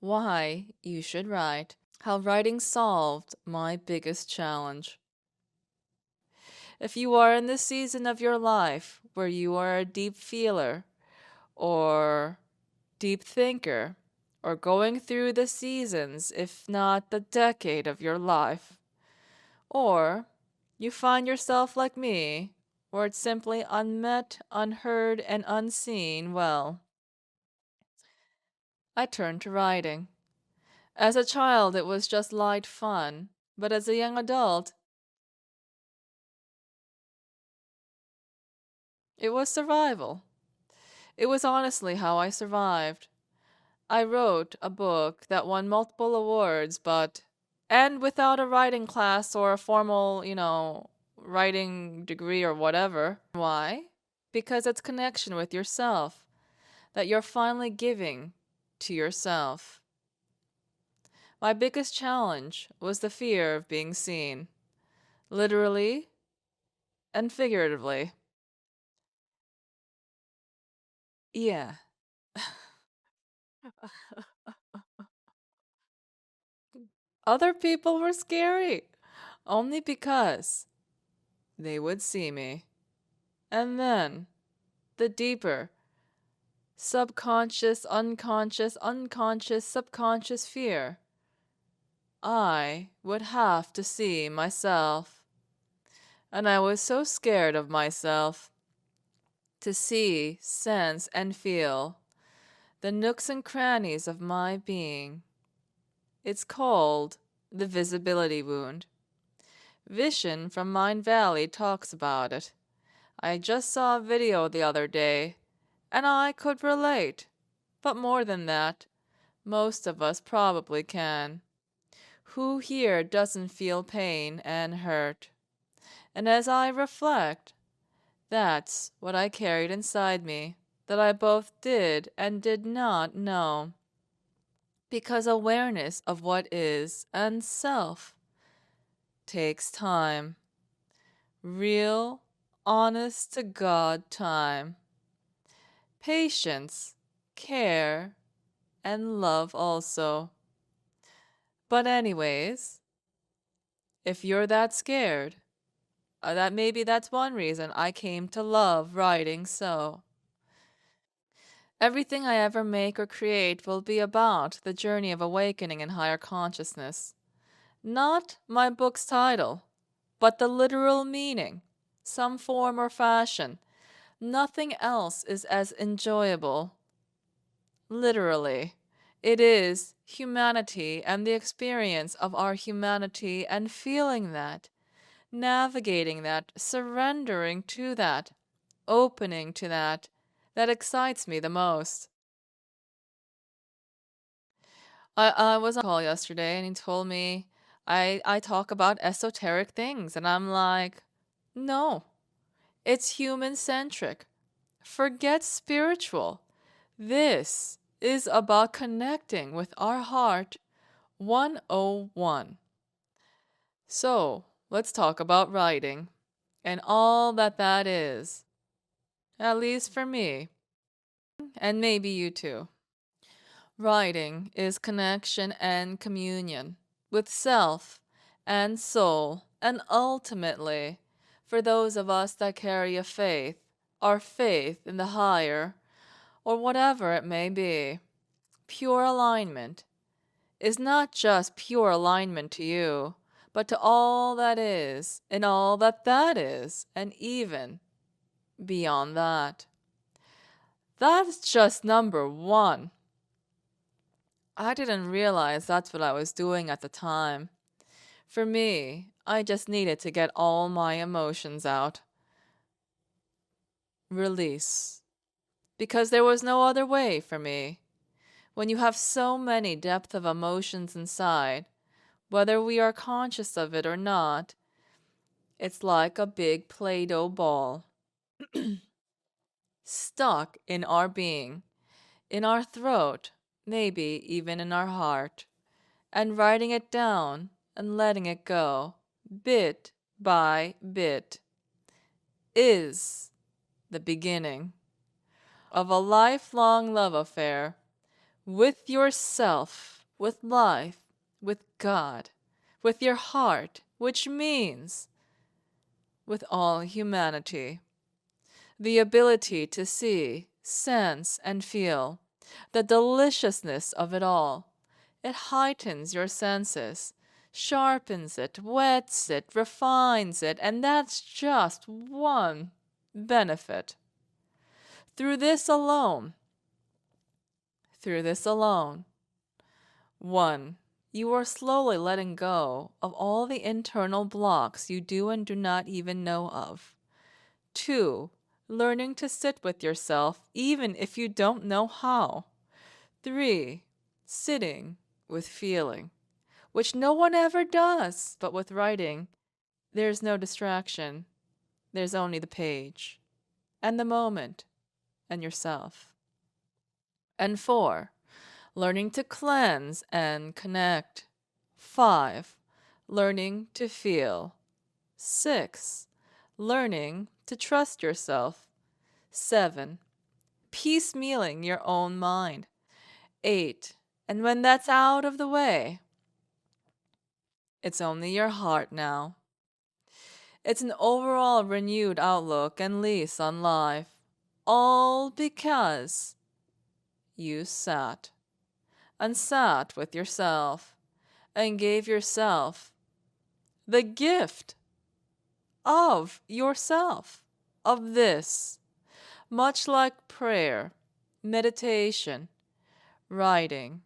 Why you should write. How writing solved my biggest challenge. If you are in the season of your life where you are a deep feeler or deep thinker, or going through the seasons, if not the decade of your life, or you find yourself like me, where it's simply unmet, unheard, and unseen, well, I turned to writing. As a child, it was just light fun, but as a young adult, it was survival. It was honestly how I survived. I wrote a book that won multiple awards, and without a writing class or a formal, writing degree or whatever. Why? Because it's connection with yourself that you're finally giving to yourself. My biggest challenge was the fear of being seen, literally and figuratively. Yeah. Other people were scary, only because they would see me. And then, the deeper, subconscious, unconscious, subconscious fear. I would have to see myself. And I was so scared of myself to see, sense, and feel the nooks and crannies of my being. It's called the visibility wound. Vision from Mind Valley talks about it. I just saw a video the other day, and I could relate. But more than that, most of us probably can. Who here doesn't feel pain and hurt? And as I reflect, that's what I carried inside me, that I both did and did not know. Because awareness of what is and self takes time. Real, honest to God time. Patience, care, and love also. But, anyways, if you're that scared, that's one reason I came to love writing so. Everything I ever make or create will be about the journey of awakening in higher consciousness. Not my book's title, but the literal meaning, some form or fashion. Nothing else is as enjoyable. Literally, it is humanity and the experience of our humanity and feeling that, navigating that, surrendering to that, opening to that excites me the most. I was on a call yesterday and he told me I talk about esoteric things, and I'm like, no, it's human centric. Forget spiritual. This is about connecting with our heart 101. So, let's talk about writing and all that is, at least for me, and maybe you too. Writing is connection and communion with self and soul, and ultimately, for those of us that carry a faith, our faith in the higher, or whatever it may be, pure alignment is not just pure alignment to you, but to all that is, and all that is, and even beyond that. That's just number one. I didn't realize that's what I was doing at the time. For me, I just needed to get all my emotions out. Release. Because there was no other way for me. When you have so many depth of emotions inside, whether we are conscious of it or not, it's like a big Play-Doh ball stuck in our being, in our throat, maybe even in our heart, and writing it down and letting it go, bit by bit, is the beginning of a lifelong love affair with yourself with life, with God, with your heart, which means with all humanity. The ability to see, sense, and feel the deliciousness of it all. It heightens your senses, sharpens it, whets it, refines it, and that's just one benefit. Through this alone, through this alone, 1. You are slowly letting go of all the internal blocks you do and do not even know of. 2. Learning to sit with yourself even if you don't know how. 3. Sitting with feeling, which no one ever does, but with writing, there's no distraction. There's only the page, and the moment, and yourself. And 4. Learning to cleanse and connect. 5. Learning to feel. 6. Learning to trust yourself. 7. Piecemealing your own mind. 8. And when that's out of the way, it's only your heart now. It's an overall renewed outlook and lease on life, all because you sat and sat with yourself and gave yourself the gift of yourself, of this, much like prayer, meditation, writing,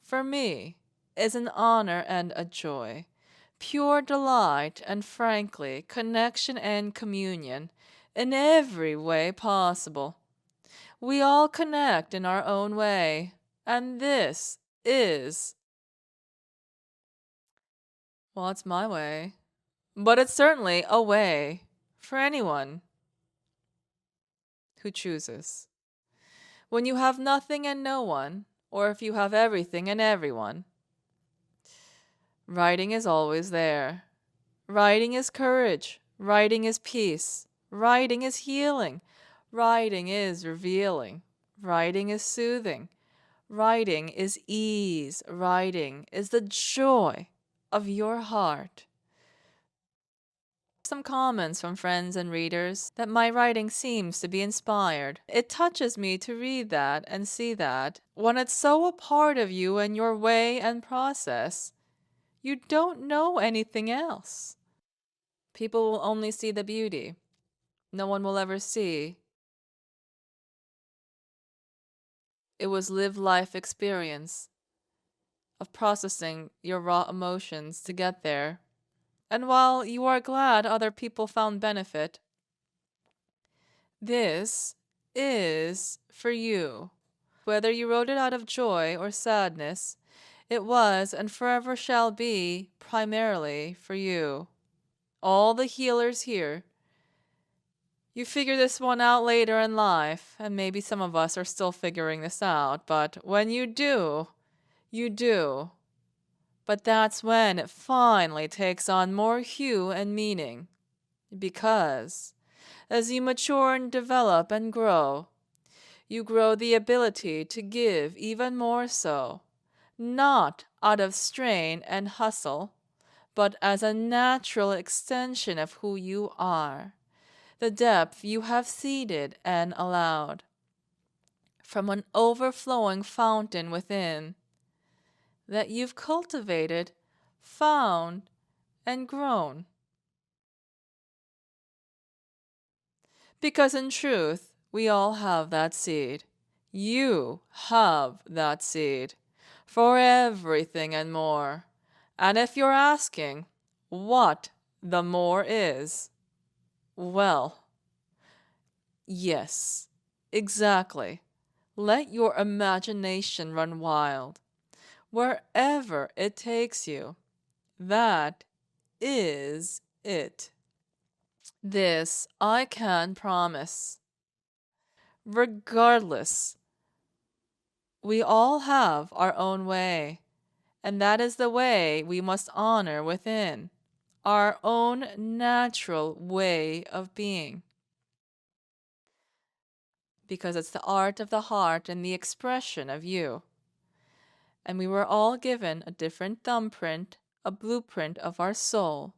for me, is an honor and a joy, pure delight and frankly connection and communion in every way possible. We all connect in our own way, and this is, well, it's my way, but it's certainly a way for anyone who chooses. When you have nothing and no one, or if you have everything and everyone, writing is always there. Writing is courage. Writing is peace. Writing is healing. Writing is revealing. Writing is soothing. Writing is ease. Writing is the joy of your heart. Some comments from friends and readers that my writing seems to be inspired. It touches me to read that and see that when it's so a part of you and your way and process, you don't know anything else. People will only see the beauty. No one will ever see. It was lived life experience of processing your raw emotions to get there. And while you are glad other people found benefit, this is for you. Whether you wrote it out of joy or sadness, it was and forever shall be primarily for you. All the healers here, you figure this one out later in life, and maybe some of us are still figuring this out, but when you do, you do. But that's when it finally takes on more hue and meaning. Because as you mature and develop and grow, you grow the ability to give even more so, not out of strain and hustle, but as a natural extension of who you are, the depth you have seeded and allowed, from an overflowing fountain within, that you've cultivated, found, and grown. Because in truth, we all have that seed. You have that seed for everything and more. And if you're asking what the more is, well, yes, exactly. Let your imagination run wild. Wherever it takes you, that is it. This I can promise. Regardless, we all have our own way, and that is the way we must honor within, our own natural way of being. Because it's the art of the heart and the expression of you. and we were all given a different thumbprint, a blueprint of our soul.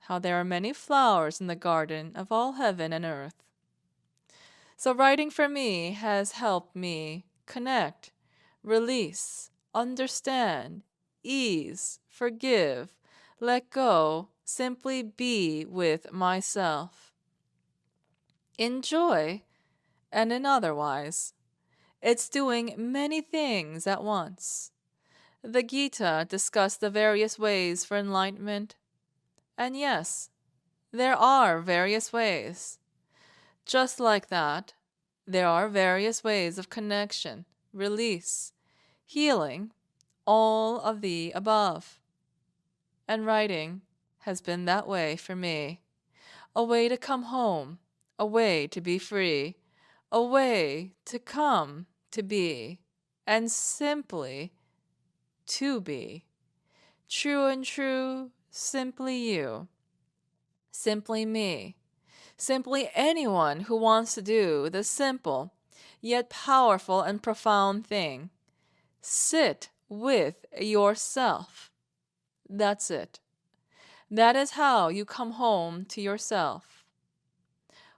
How there are many flowers in the garden of all heaven and earth. So, writing for me has helped me connect, release, understand, ease, forgive, let go, simply be with myself. Enjoy, and in otherwise. It's doing many things at once. The Gita discussed the various ways for enlightenment. And yes, there are various ways. Just like that, there are various ways of connection, release, healing, all of the above. And writing has been that way for me. A way to come home, a way to be free, a way to come to be, and simply to be. True and true, simply you, simply me, simply anyone who wants to do the simple, yet powerful and profound thing. Sit with yourself. That's it. That is how you come home to yourself.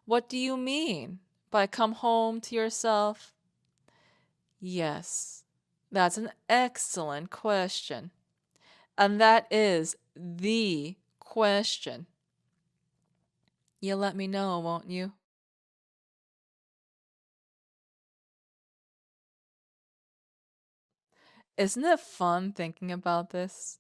What do you mean by come home to yourself? Yes, that's an excellent question. And that is the question. You'll let me know, won't you? Isn't it fun thinking about this?